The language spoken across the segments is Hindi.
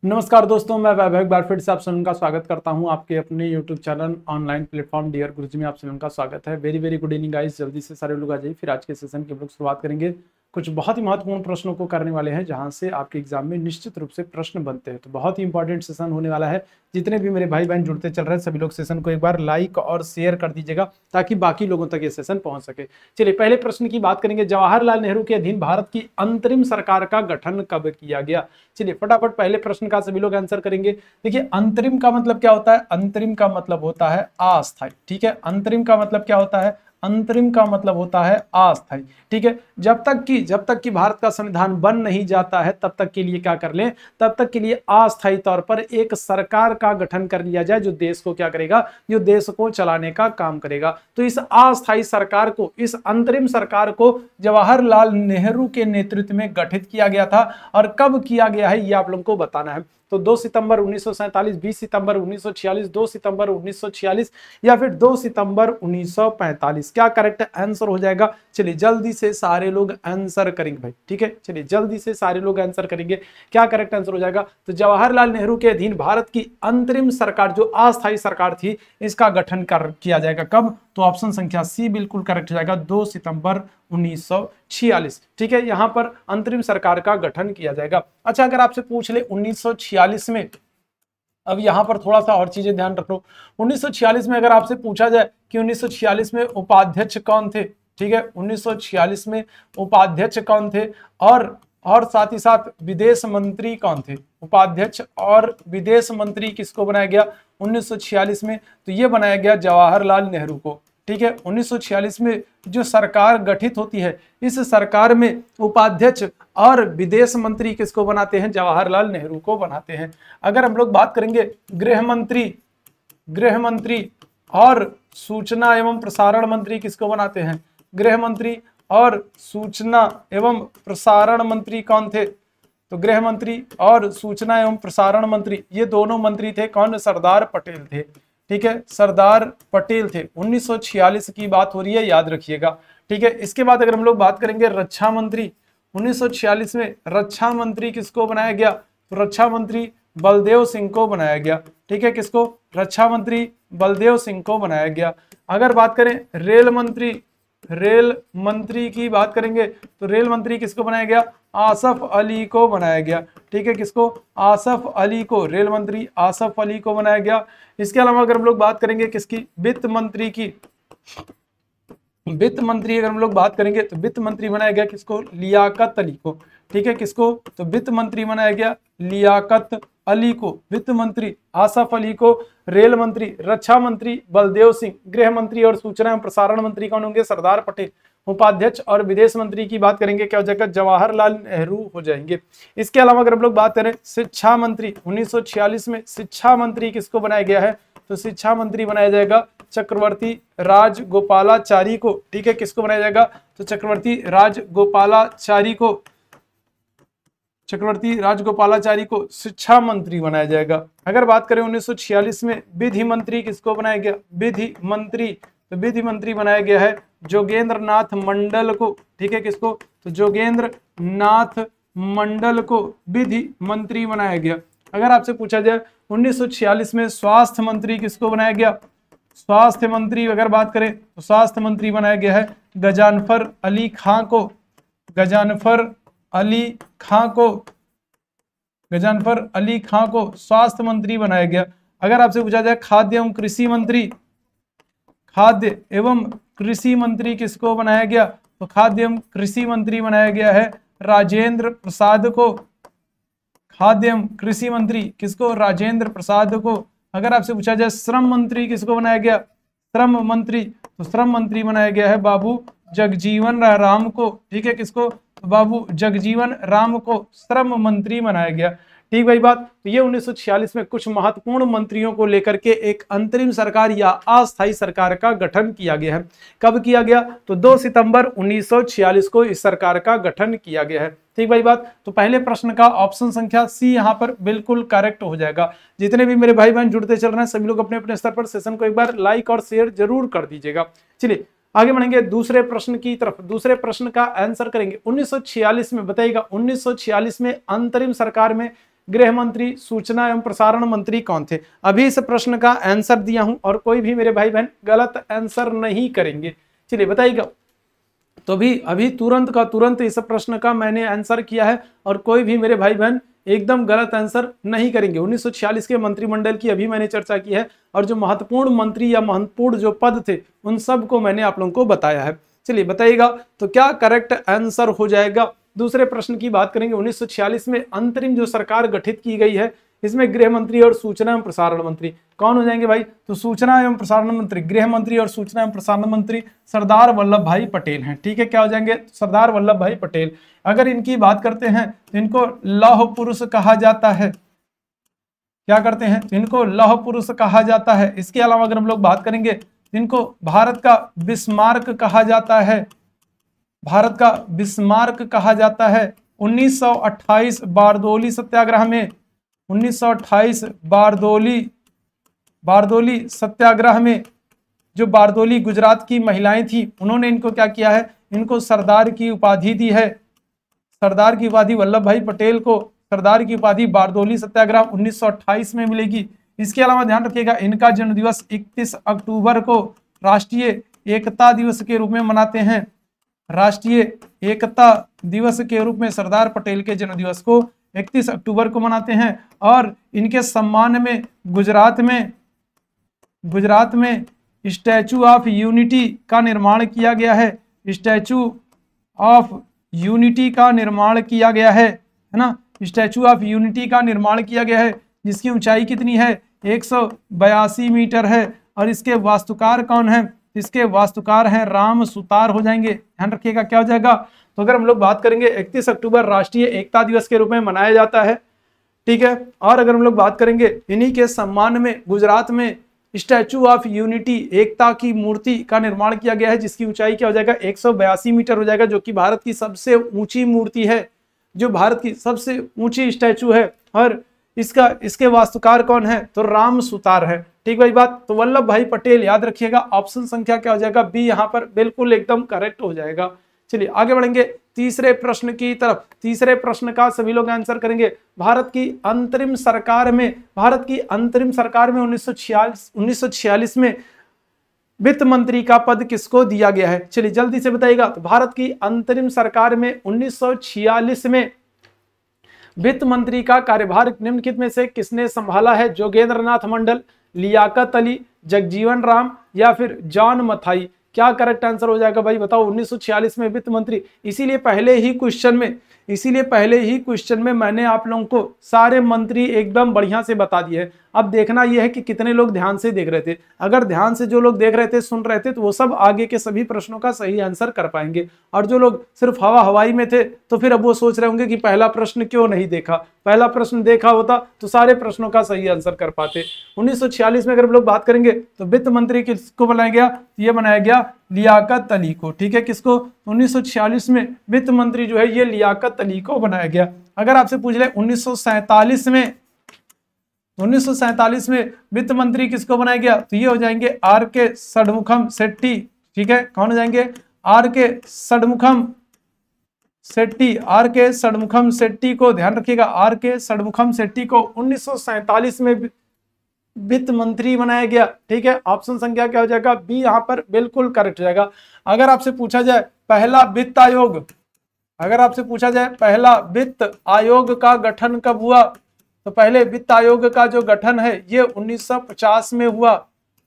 नमस्कार दोस्तों, मैं वैभव एक बार फिर से आप सभी का स्वागत करता हूं आपके अपने YouTube channel online platform dear Guruji में। आप सभी का स्वागत है। Very very good evening guys. जल्दी से सारे लोग आ जाइए। फिर आज के सेशन की हम लोग शुरुआत करेंगे। कुछ बहुत ही महत्वपूर्ण प्रश्नों को करने वाले हैं जहां से आपके एग्जाम में निश्चित रूप से प्रश्न बनते हैं। तो बहुत ही इंपॉर्टेंट सेशन होने वाला है। जितने भी मेरे भाई बहन जुड़ते चल रहे हैं सभी लोग सेशन को एक बार लाइक और शेयर कर दीजिएगा ताकि बाकी लोगों तक ये सेशन पहुंच सके। चलिए पहले प्रश्न की बात करेंगे। जवाहरलाल नेहरू के अधीन भारत की अंतरिम सरकार का गठन कब किया गया? चलिए फटाफट पहले प्रश्न का सभी लोग आंसर करेंगे। देखिए अंतरिम का मतलब क्या होता है? अंतरिम का मतलब होता है अस्थायी। ठीक है, अंतरिम का मतलब क्या होता है? अंतरिम का मतलब होता है अस्थायी। ठीक है, जब तक कि भारत का संविधान बन नहीं जाता है तब तक के लिए क्या कर लें? तब तक के लिए अस्थायी तौर पर एक सरकार का गठन कर लिया जाए जो देश को क्या करेगा? जो देश को चलाने का काम करेगा। तो इस अस्थायी सरकार को, इस अंतरिम सरकार को जवाहरलाल नेहरू के नेतृत्व में गठित किया गया था। और कब किया गया है ये आप लोगों को बताना है। तो 2 सितंबर 1947, 20 सितंबर 1946, 2 सितंबर 1946 या फिर 2 सितंबर 1945। क्या करेक्ट आंसर हो जाएगा? चलिए जल्दी से सारे लोग आंसर करेंगे भाई। ठीक है, चलिए जल्दी से सारे लोग आंसर करेंगे। क्या करेक्ट आंसर हो जाएगा? तो जवाहरलाल नेहरू के अधीन भारत की अंतरिम सरकार जो अस्थायी सरकार थी इसका गठन किया जाएगा कब? तो ऑप्शन संख्या सी बिल्कुल करेक्ट हो जाएगा, 2 सितंबर 1946। ठीक है, यहां पर अंतरिम सरकार का गठन किया जाएगा। अच्छा, अगर आपसे पूछ ले 1946 में, अब यहां पर थोड़ा सा और चीजें ध्यान रखो। 1946 में अगर आपसे पूछा जाए कि 1946 में उपाध्यक्ष कौन थे? ठीक है, 1946 में उपाध्यक्ष कौन थे और साथ ही साथ विदेश मंत्री कौन थे? उपाध्यक्ष और विदेश मंत्री किसको बनाया गया 1946 में? तो ये बनाया गया जवाहरलाल नेहरू को। ठीक है, 1946 में जो सरकार गठित होती है इस सरकार में उपाध्यक्ष और विदेश मंत्री किसको बनाते हैं? जवाहरलाल नेहरू को बनाते हैं। अगर हम लोग बात करेंगे गृह मंत्री और सूचना एवं प्रसारण मंत्री किसको बनाते हैं? गृह मंत्री और सूचना एवं प्रसारण मंत्री कौन थे? तो गृह मंत्री और सूचना एवं प्रसारण मंत्री ये दोनों मंत्री थे कौन? सरदार पटेल थे। ठीक है, सरदार पटेल थे। 1946 की बात हो रही है, याद रखिएगा। ठीक है, इसके बाद अगर हम लोग बात करेंगे रक्षा मंत्री, 1946 में रक्षा मंत्री किसको बनाया गया? तो रक्षा मंत्री बलदेव सिंह को बनाया गया। ठीक है, किसको? रक्षा मंत्री बलदेव सिंह को बनाया गया। अगर बात करें रेल मंत्री की बात करेंगे तो रेल मंत्री किसको बनाया गया? आसफ अली को बनाया गया। ठीक है, किसको? आसफ अली को, रेल मंत्री आसफ अली को बनाया गया। इसके अलावा अगर हम लोग बात करेंगे किसकी? वित्त मंत्री की, वित्त मंत्री अगर हम लोग बात करेंगे तो वित्त मंत्री बनाया गया किसको? लियाकत अली को। ठीक है, किसको? तो वित्त मंत्री बनाया गया लियाकत अली को, वित्त मंत्री आसफ अली को, रेल मंत्री, रक्षा मंत्री बलदेव सिंह, गृह मंत्री और सूचना एवं प्रसारण मंत्री कौन होंगे? सरदार पटेल। उपाध्यक्ष और विदेश मंत्री की बात करेंगे क्या हो जाएगा? जवाहरलाल नेहरू हो जाएंगे। इसके अलावा अगर हम लोग बात करें शिक्षा मंत्री, 1946 में शिक्षा मंत्री किसको बनाया गया है? तो शिक्षा मंत्री बनाया जाएगा चक्रवर्ती राजगोपालाचारी को। ठीक है, किसको बनाया जाएगा? तो चक्रवर्ती राजगोपालाचारी को शिक्षा मंत्री बनाया जाएगा। अगर बात करें 1946 में विधि मंत्री किसको बनाया गया? विधि मंत्री, तो विधि मंत्री बनाया गया है जोगेंद्र नाथ मंडल को। ठीक है, किसको? तो जोगेंद्र नाथ मंडल को विधि मंत्री बनाया गया। अगर आपसे पूछा जाए 1946 में स्वास्थ्य मंत्री किसको बनाया गया? स्वास्थ्य मंत्री अगर बात करें तो स्वास्थ्य मंत्री बनाया गया है गजानफर अली खां को। गजानफर अली खां को स्वास्थ्य मंत्री बनाया गया। अगर आपसे पूछा जाए खाद्य एवं कृषि मंत्री किसको बनाया गया? तो खाद्य एवं कृषि मंत्री बनाया गया है राजेंद्र प्रसाद को। खाद्य एवं कृषि मंत्री किसको? राजेंद्र प्रसाद को। अगर आपसे पूछा जाए श्रम मंत्री किसको बनाया गया? श्रम मंत्री, तो श्रम मंत्री बनाया गया है बाबू जगजीवन राम को। ठीक है, किसको? बाबू जगजीवन राम को श्रम मंत्री बनाया गया। ठीक भाई बात। तो ये 1946 में कुछ महत्वपूर्ण मंत्रियों को लेकर के एक अंतरिम सरकार या अस्थायी सरकार का गठन किया गया है। कब किया गया? तो 2 सितंबर 1946 को इस सरकार का गठन किया गया है। ठीक भाई बात। तो पहले प्रश्न का ऑप्शन संख्या सी यहाँ पर बिल्कुल करेक्ट हो जाएगा। जितने भी मेरे भाई बहन जुड़ते चल रहे हैं सभी लोग अपने अपने स्तर पर सेशन को एक बार लाइक और शेयर जरूर कर दीजिएगा। चलिए आगे बढ़ेंगे दूसरे प्रश्न की तरफ। दूसरे प्रश्न का आंसर करेंगे 1946 में। बताइएगा 1946 में अंतरिम सरकार में गृह मंत्री, सूचना एवं प्रसारण मंत्री कौन थे? अभी इस प्रश्न का आंसर दिया हूं और कोई भी मेरे भाई बहन गलत आंसर नहीं करेंगे। चलिए बताइएगा। तो भी अभी तुरंत का तुरंत इस प्रश्न का मैंने आंसर किया है और कोई भी मेरे भाई बहन एकदम गलत आंसर नहीं करेंगे। 1946 के मंत्रिमंडल की अभी मैंने चर्चा की है और जो महत्वपूर्ण मंत्री या महत्वपूर्ण जो पद थे उन सब को मैंने आप लोगों को बताया है। चलिए बताइएगा तो क्या करेक्ट आंसर हो जाएगा। दूसरे प्रश्न की बात करेंगे। 1946 में अंतरिम जो सरकार गठित की गई है इसमें गृह मंत्री और सूचना एवं प्रसारण मंत्री कौन हो जाएंगे भाई? तो सूचना एवं प्रसारण मंत्री, गृह मंत्री और सूचना एवं प्रसारण मंत्री सरदार वल्लभ भाई पटेल हैं। ठीक है, क्या हो जाएंगे? सरदार वल्लभ भाई पटेल। अगर इनकी बात करते हैं तो इनको लौह पुरुष कहा जाता है। क्या करते हैं? तो इनको लौह पुरुष कहा जाता है। इसके अलावा अगर हम लोग बात करेंगे तो इनको भारत का बिस्मार्क कहा जाता है। भारत का बिस्मार्क कहा जाता है। 1928 बारदोली सत्याग्रह में, 1928 बारदोली सत्याग्रह में जो बारदोली गुजरात की महिलाएं थी उन्होंने इनको क्या किया है? इनको सरदार की उपाधि दी है। सरदार की उपाधि वल्लभ भाई पटेल को सरदार की उपाधि बारदोली सत्याग्रह 1928 में मिलेगी। इसके अलावा ध्यान रखिएगा इनका जन्म दिवस 31 अक्टूबर को राष्ट्रीय एकता दिवस के रूप में मनाते हैं। राष्ट्रीय एकता दिवस के रूप में सरदार पटेल के जन्म दिवस को 31 अक्टूबर को मनाते हैं। और इनके सम्मान में गुजरात में स्टैचू ऑफ यूनिटी का निर्माण किया गया है। स्टैचू ऑफ यूनिटी का निर्माण किया गया है ना? स्टैचू ऑफ यूनिटी का निर्माण किया गया है जिसकी ऊंचाई कितनी है? 182 मीटर है। और इसके वास्तुकार कौन है? इसके वास्तुकार हैं राम सुतार हो जाएंगे। ध्यान रखिएगा क्या हो जाएगा। तो अगर हम लोग बात करेंगे 31 अक्टूबर राष्ट्रीय एकता दिवस के रूप में मनाया जाता है। ठीक है, और अगर हम लोग बात करेंगे इन्हीं के सम्मान में गुजरात में स्टैचू ऑफ यूनिटी, एकता की मूर्ति का निर्माण किया गया है जिसकी ऊंचाई क्या हो जाएगा? 182 मीटर हो जाएगा, जो कि भारत की सबसे ऊंची मूर्ति है, जो भारत की सबसे ऊंची स्टैचू है। और इसके वास्तुकार कौन है? तो राम सुतार है। ठीक भाई बात। तो वल्लभ भाई पटेल याद रखिएगा। ऑप्शन संख्या क्या हो जाएगा? बी यहाँ पर बिल्कुल एकदम करेक्ट हो जाएगा। चलिए आगे बढ़ेंगे तीसरे प्रश्न की तरफ। तीसरे प्रश्न का सभी लोग आंसर करेंगे। भारत की अंतरिम सरकार में 1946 में वित्त मंत्री का पद किसको दिया गया है? चलिए जल्दी से बताइएगा। तो भारत की अंतरिम सरकार में 1946 में वित्त मंत्री का कार्यभार निम्नलिखित में से किसने संभाला है? जोगेंद्र नाथ मंडल, लियाकत अली, जगजीवन राम या फिर जॉन मथाई? क्या करेक्ट आंसर हो जाएगा भाई बताओ? 1946 में वित्त मंत्री। इसीलिए पहले ही क्वेश्चन में मैंने आप लोगों को सारे मंत्री एकदम बढ़िया से बता दिए। अब देखना यह है कि कितने लोग ध्यान से देख रहे थे। अगर ध्यान से जो लोग देख रहे थे, सुन रहे थे, तो वो सब आगे के सभी प्रश्नों का सही आंसर कर पाएंगे। और जो लोग सिर्फ हवाई में थे तो फिर अब वो सोच रहे होंगे कि पहला प्रश्न क्यों नहीं देखा। पहला प्रश्न देखा होता तो सारे प्रश्नों का सही आंसर कर पाते। 1946 में अगर हम लोग बात करेंगे तो वित्त मंत्री किसको बनाया गया? ये बनाया गया लियाकत अली को। ठीक है, किसको? 1946 में वित्त मंत्री जो है ये लियाकत अली को बनाया गया। अगर आपसे पूछ ले 1947 में वित्त मंत्री किसको बनाया गया? तो ये हो जाएंगे आर.के. षणमुखम शेट्टी। ठीक है, कौन हो जाएंगे? आर.के. षणमुखम शेट्टी को, ध्यान रखिएगा, आर.के. षणमुखम शेट्टी को 1947 में वित्त मंत्री बनाया गया। ठीक है, ऑप्शन संख्या क्या हो जाएगा? बी यहाँ पर बिल्कुल करेक्ट हो जाएगा। अगर आपसे पूछा जाए पहला वित्त आयोग का गठन कब हुआ? तो पहले वित्त आयोग का जो गठन है ये 1950 में हुआ।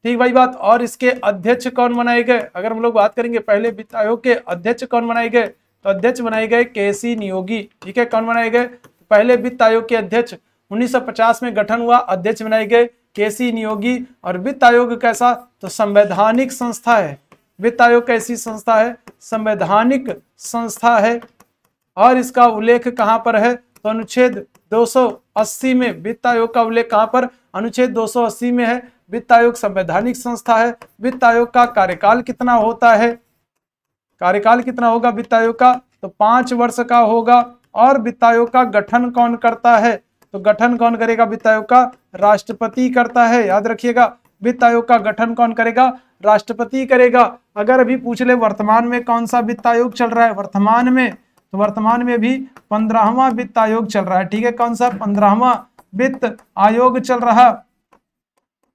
ठीक भाई बात। और इसके अध्यक्ष कौन बनाए गए? अगर हम लोग बात करेंगे पहले वित्त आयोग के अध्यक्ष कौन बनाए गए? तो अध्यक्ष बनाए गए के.सी. नियोगी। ठीक है, कौन बनाए गए? पहले वित्त आयोग के अध्यक्ष 1950 में गठन हुआ, अध्यक्ष बनाए गए के.सी. नियोगी। और वित्त आयोग कैसा? तो संवैधानिक संस्था है। वित्त आयोग कैसी संस्था है? संवैधानिक संस्था है। और इसका उल्लेख कहां पर है? तो अनुच्छेद 280 में वित्त आयोग का उल्लेख कहां पर? अनुच्छेद 280 में है। वित्त आयोग संवैधानिक संस्था है। वित्त आयोग का कार्यकाल कितना होता है? कार्यकाल कितना होगा वित्त आयोग का? तो 5 वर्ष का होगा। और वित्त आयोग का गठन कौन करता है? तो गठन कौन करेगा वित्त आयोग का? राष्ट्रपति करता है। याद रखिएगा, वित्त आयोग का गठन कौन करेगा? राष्ट्रपति करेगा। अगर अभी पूछ ले वर्तमान में कौन सा वित्त आयोग चल रहा है? वर्तमान में तो वर्तमान में भी 15वां वित्त आयोग चल रहा है। ठीक है, कौन सा 15वां वित्त आयोग चल रहा,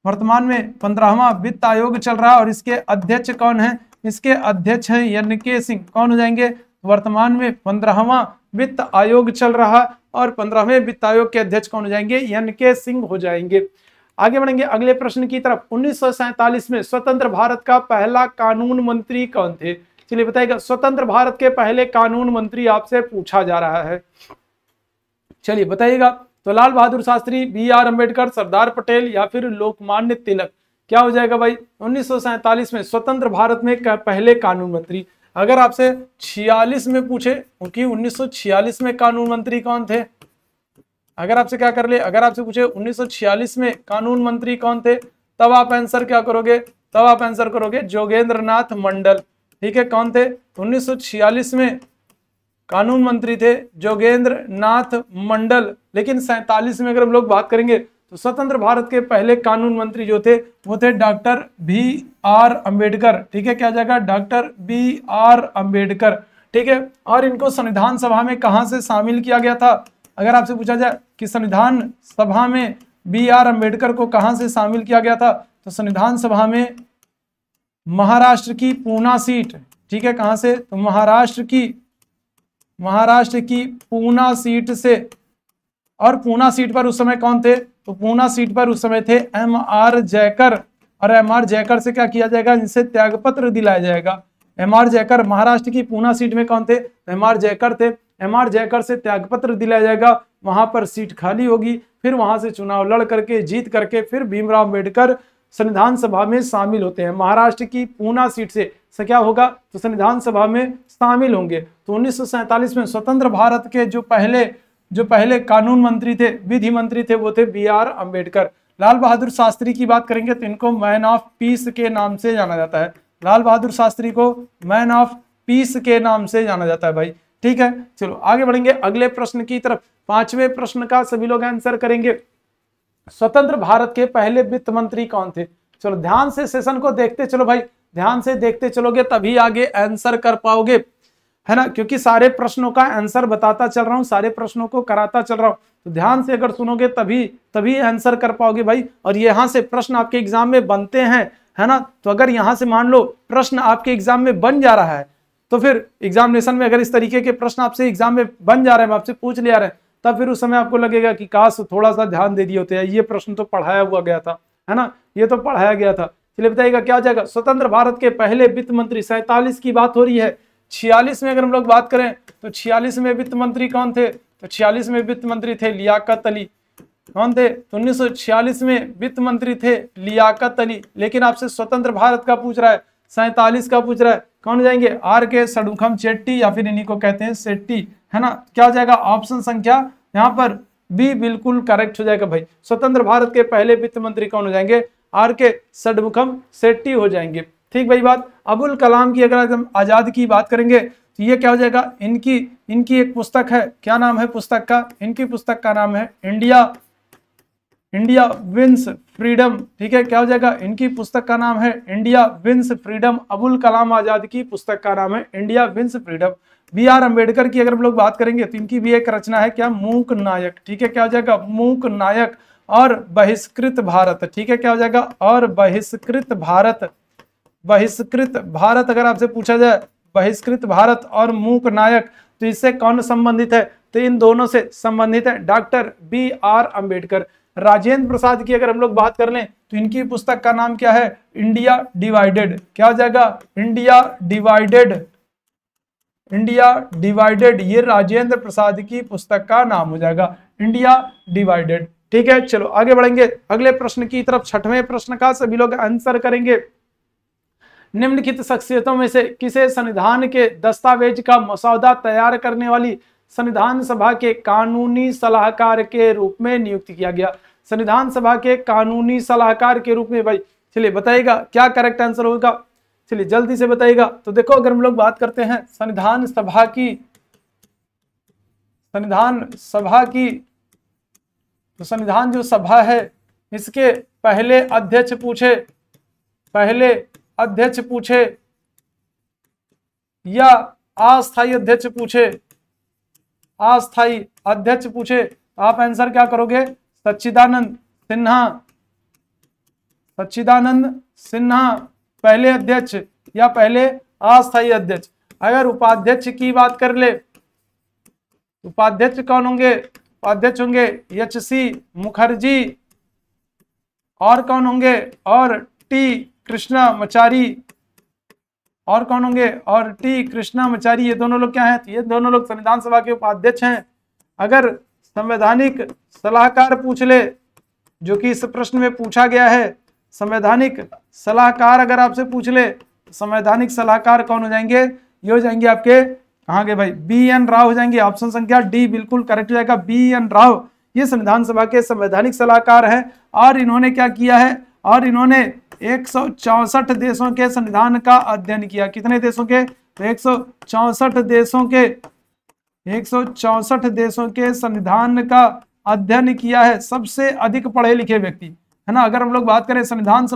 वर्तमान में 15वां वित्त आयोग चल रहा। और इसके अध्यक्ष कौन है, इसके अध्यक्ष हैं एन.के. सिंह। कौन हो जाएंगे, वर्तमान में 15वां वित्त आयोग चल रहा और 15वें वित्त आयोग के अध्यक्ष कौन हो जाएंगे, एन.के. सिंह हो जाएंगे। आगे बढ़ेंगे अगले प्रश्न की तरफ। 1947 में स्वतंत्र भारत का पहला कानून मंत्री कौन थे? चलिए बताइएगा, स्वतंत्र भारत के पहले कानून मंत्री आपसे पूछा जा रहा है। चलिए बताइएगा, तो लाल बहादुर शास्त्री, बी.आर. अम्बेडकर, सरदार पटेल या फिर लोकमान्य तिलक? क्या हो जाएगा भाई, 1947 में स्वतंत्र भारत में पहले कानून मंत्री। अगर आपसे 46 में पूछे, क्योंकि 1946 में कानून मंत्री कौन थे, अगर आपसे क्या कर ले, अगर आपसे पूछे 1946 में कानून मंत्री कौन थे, तब आप आंसर क्या करोगे, तब आप आंसर करोगे जोगेंद्र नाथ मंडल। ठीक है, कौन थे, 1946 में कानून मंत्री थे जोगेंद्र नाथ मंडल। लेकिन 47 में अगर हम लोग बात करेंगे तो स्वतंत्र भारत के पहले कानून मंत्री जो थे वो थे डॉक्टर बी.आर. अम्बेडकर। ठीक है, क्या जाएगा, डॉक्टर बी.आर. अम्बेडकर। ठीक है, और इनको संविधान सभा में कहां से शामिल किया गया था? अगर आपसे पूछा जाए कि संविधान सभा में बी.आर. अम्बेडकर को कहां से शामिल किया गया था, तो संविधान सभा में महाराष्ट्र की पूना सीट। ठीक है, कहां से, तो महाराष्ट्र की पूना सीट से। और पूना सीट पर उस समय कौन थे, तो पूना सीट पर उस समय थे एम.आर. जयकर। और एम.आर. जयकर से क्या किया जाएगा, इनसे त्यागपत्र दिलाया जाएगा। एम.आर. जयकर महाराष्ट्र की पूना सीट में कौन थे, एम.आर. जयकर थे। एम.आर. जयकर से त्यागपत्र दिलाया जाएगा, वहां पर सीट खाली होगी, फिर वहां से चुनाव लड़ करके जीत करके फिर भीमराव अम्बेडकर संविधान सभा में शामिल होते हैं। महाराष्ट्र की पूना सीट से क्या होगा, तो संविधान सभा में शामिल होंगे। तो 1947 में स्वतंत्र भारत के जो पहले कानून मंत्री थे, विधि मंत्री थे, वो थे बी.आर. अम्बेडकर। लाल बहादुर शास्त्री की बात करेंगे तो इनको मैन ऑफ पीस के नाम से जाना जाता है। लाल बहादुर शास्त्री को मैन ऑफ पीस के नाम से जाना जाता है भाई। ठीक है, चलो आगे बढ़ेंगे अगले प्रश्न की तरफ। 5वें प्रश्न का सभी लोग आंसर करेंगे। स्वतंत्र भारत के पहले वित्त मंत्री कौन थे? चलो ध्यान से सेशन को देखते चलो भाई, ध्यान से देखते चलोगे तभी आगे आंसर कर पाओगे, है ना, क्योंकि सारे प्रश्नों का आंसर बताता चल रहा हूं, सारे प्रश्नों को कराता चल रहा हूं, तो ध्यान से अगर सुनोगे तभी आंसर कर पाओगे भाई। और यहाँ से प्रश्न आपके एग्जाम में बनते हैं, है ना, तो अगर यहाँ से मान लो प्रश्न आपके एग्जाम में बन जा रहा है, तो फिर एग्जामिनेशन में अगर इस तरीके के प्रश्न आपसे एग्जाम में बन जा रहे हैं, आपसे पूछ लिया रहे हैं, तब फिर उस समय आपको लगेगा कि काश थोड़ा सा ध्यान दे दिए होते हैं, ये प्रश्न तो पढ़ाया हुआ गया था, है ना, ये तो पढ़ाया गया था। चलिए बताइएगा क्या हो जाएगा, स्वतंत्र भारत के पहले वित्त मंत्री। 47 की बात हो रही है, 46 में अगर हम लोग बात करें तो 46 में वित्त मंत्री कौन थे, तो 46 में वित्त मंत्री थे लियाकत अली। कौन थे, तो 1946 में वित्त मंत्री थे लियाकत अली। लेकिन आपसे स्वतंत्र भारत का पूछ रहा है, 47 का पूछ रहा है, कौन हो जाएंगे, आर.के. षणमुखम चेट्टी या फिर इन्हीं को कहते हैं शेट्टी, है ना। क्या हो जाएगा, ऑप्शन संख्या यहाँ पर बी बिल्कुल करेक्ट हो जाएगा भाई। स्वतंत्र भारत के पहले वित्त मंत्री कौन हो जाएंगे, आर.के. षणमुखम शेट्टी हो जाएंगे। ठीक भाई बात। अबुल कलाम की अगर हम आजाद की बात करेंगे तो ये क्या हो जाएगा, इनकी एक पुस्तक है, क्या नाम है पुस्तक का, इनकी पुस्तक का नाम है इंडिया विंस फ्रीडम। ठीक है, क्या हो जाएगा, इनकी पुस्तक का नाम है India wins freedom. Abul Kalam Azad की पुस्तक का नाम है India wins freedom. B R. Ambedkar की अगर हम लोग बात करेंगे तो इनकी भी एक रचना है, क्या, मूक नायक। ठीक है, क्या हो जाएगा, मूक नायक और बहिष्कृत भारत। ठीक है, क्या हो जाएगा, और बहिष्कृत भारत अगर आपसे पूछा जाए, बहिष्कृत भारत और मूक नायक, तो इससे कौन संबंधित है, तो इन दोनों से संबंधित है डॉक्टर बी.आर. अम्बेडकर। राजेंद्र प्रसाद की अगर हम लोग बात कर लें तो इनकी पुस्तक का नाम क्या है, इंडिया डिवाइडेड। क्या हो जाएगा, इंडिया डिवाइडेड, ये राजेंद्र प्रसाद की पुस्तक का नाम हो जाएगा, इंडिया डिवाइडेड। ठीक है, चलो आगे बढ़ेंगे अगले प्रश्न की तरफ। 6वें प्रश्न का सभी लोग आंसर करेंगे। निम्नलिखित शख्सियतों में से किसे संविधान के दस्तावेज का मसौदा तैयार करने वाली संविधान सभा के कानूनी सलाहकार के रूप में नियुक्त किया गया? संविधान सभा के कानूनी सलाहकार के रूप में भाई, चलिए बताइएगा क्या करेक्ट आंसर होगा, चलिए जल्दी से बताइएगा। तो देखो अगर हम लोग बात करते हैं संविधान सभा की, तो संविधान जो सभा है इसके पहले अध्यक्ष पूछे या अस्थायी अध्यक्ष पूछे, अस्थाई अध्यक्ष पूछे तो आप आंसर क्या करोगे? सच्चिदानंद सिन्हा। सच्चिदानंद सिन्हा पहले अध्यक्ष या पहले अस्थाई अध्यक्ष। अगर उपाध्यक्ष की बात कर ले, उपाध्यक्ष कौन होंगे? उपाध्यक्ष होंगे एच.सी. मुखर्जी, और कौन होंगे? और टी कृष्णामाचारी, और कौन होंगे? और टी कृष्णामाचारी। ये दोनों लोग क्या हैं? ये दोनों लोग संविधान सभा के उपाध्यक्ष हैं। अगर संवैधानिक सलाहकार पूछ ले, जो कि इस प्रश्न में पूछा गया है, संवैधानिक सलाहकार अगर आपसे पूछ ले, तो संवैधानिक सलाहकार कौन हो जाएंगे? ये हो जाएंगे आपके, कहाँ गए भाई? बी.एन. राव हो जाएंगे। ऑप्शन संख्या डी बिल्कुल करेक्ट हो जाएगा, बी.एन. राव। ये संविधान सभा के संवैधानिक सलाहकार हैं और इन्होंने क्या किया है? और इन्होंने 164 देशों के संविधान का अध्ययन किया। कितने देशों के? तो 164 देशों के, 164 देशों के संविधान का अध्ययन किया है। सबसे अधिक पढ़े लिखे व्यक्ति, है ना। अगर हम लोग बात करें संविधान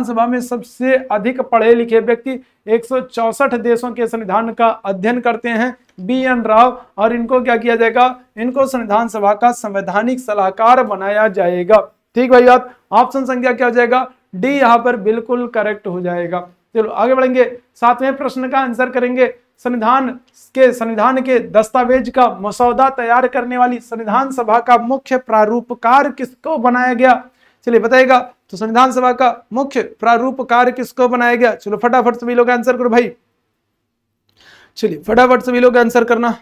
सभा में सबसे अधिक पढ़े लिखे व्यक्ति 164 देशों के संविधान का अध्ययन करते हैं, बी.एन. राव। और इनको क्या किया जाएगा? इनको संविधान सभा का संवैधानिक सलाहकार बनाया जाएगा। ठीक भाई बात। ऑप्शन संख्या क्या हो जाएगा? डी यहाँ पर बिल्कुल करेक्ट हो जाएगा। चलो आगे बढ़ेंगे, 7वें प्रश्न का आंसर करेंगे। संविधान के दस्तावेज का मसौदा तैयार करने वाली संविधान सभा का मुख्य प्रारूपकार किसको बनाया गया? चलिए बताइएगा। तो संविधान सभा का मुख्य प्रारूपकार किसको बनाया गया? चलो फटाफट सभी लोग आंसर करो भाई। चलिए फटाफट सभी लोग आंसर करना।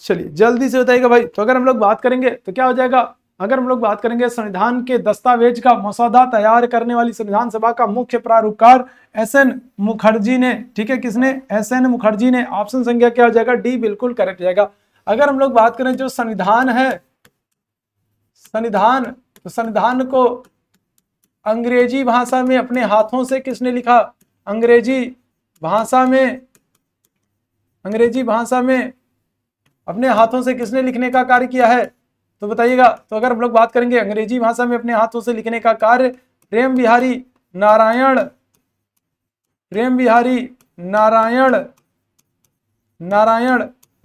चलिए जल्दी से बताइएगा भाई। तो अगर हम लोग बात करेंगे तो क्या हो जाएगा? अगर हम लोग बात करेंगे संविधान के दस्तावेज का मसौदा तैयार करने वाली संविधान सभा का मुख्य प्रारूपकार एस.एन. मुखर्जी ने। ठीक है, किसने? एस.एन. मुखर्जी ने। ऑप्शन संख्या क्या हो जाएगा? डी बिल्कुल करेक्ट हो जाएगा। अगर हम लोग बात करें जो संविधान है, संविधान, तो संविधान को अंग्रेजी भाषा में अपने हाथों से किसने लिखा? अंग्रेजी भाषा में अपने हाथों से किसने लिखने का कार्य किया है? तो बताइएगा। तो अगर हम लोग बात करेंगे अंग्रेजी भाषा में अपने हाथों से लिखने का कार्य प्रेम बिहारी नारायण